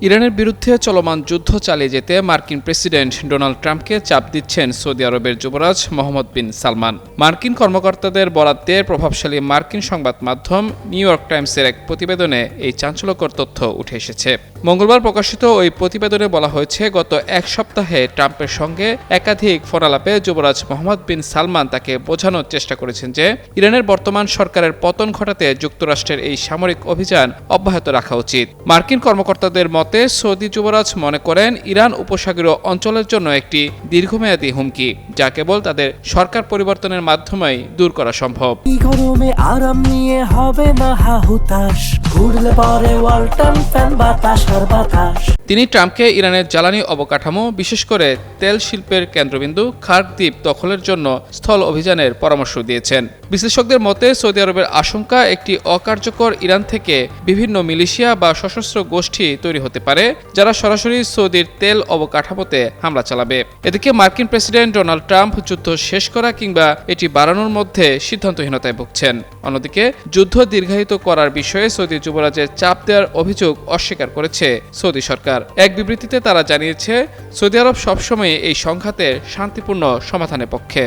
ইরানের বিরুদ্ধে চলমান যুদ্ধ চালিয়ে যেতে মার্কিন প্রেসিডেন্ট ডোনাল্ড ট্রাম্পকে চাপ দিচ্ছেন সৌদি আরবের যুবরাজ মোহাম্মদ বিন সালমান। মার্কিন কর্মকর্তাদের বরাত দিয়ে প্রভাবশালী মার্কিন সংবাদ মাধ্যম নিউ ইয়র্ক টাইমসের এক প্রতিবেদনে এই চাঞ্চল্যকর তথ্য উঠে এসেছে। মঙ্গলবার প্রকাশিত ওই প্রতিবেদনে বলা হয়েছে, গত এক সপ্তাহে ট্রাম্পের সঙ্গে একাধিক ফোনালাপে যুবরাজ মোহাম্মদ বিন সালমান তাকে বোঝানোর চেষ্টা করেছেন যে ইরানের বর্তমান সরকারের পতন ঘটাতে যুক্তরাষ্ট্রের এই সামরিক অভিযান অব্যাহত রাখা উচিত। মার্কিন কর্মকর্তাদের মতে সৌদি যুবরাজ মনে করেন ইরান উপসাগরীয় অঞ্চলের জন্য একটি দীর্ঘমেয়াদী হুমকি, যা কেবল তাদের সরকার পরিবর্তনের মাধ্যমেই দূর করা সম্ভব। গরমে আরাম নিয়ে হবে না হাহুতাশ, ঘুরলে পরে ওয়ালটন ফ্যান বাতাস আর বাতাস। তিনি ট্রাম্পকে ইরানের জ্বালানি অবকাঠামো, বিশেষ করে তেল শিল্পের কেন্দ্রবিন্দু খার্ক দ্বীপ দখলের জন্য স্থল অভিযানের পরামর্শ দিয়েছেন। বিশ্লেষকদের মতে সৌদি আরবের আশঙ্কা, একটি অকার্যকর ইরান থেকে বিভিন্ন মিলিশিয়া বা সশস্ত্র গোষ্ঠী তৈরি হতে পারে, যারা সরাসরি সৌদির তেল অবকাঠামোতে হামলা চালাবে। এদিকে মার্কিন প্রেসিডেন্ট ডোনাল্ড ট্রাম্প যুদ্ধ শেষ করা কিংবা এটি বাড়ানোর মধ্যে সিদ্ধান্তহীনতায় ভুগছেন। অন্যদিকে যুদ্ধ দীর্ঘায়িত করার বিষয়ে সৌদি যুবরাজের চাপ দেওয়ার অভিযোগ অস্বীকার করেছে সৌদি সরকার। এক বিবৃতিতে তারা জানিয়েছে, সৌদি আরব সবসময় এই সংঘাতের শান্তিপূর্ণ সমাধানের পক্ষে।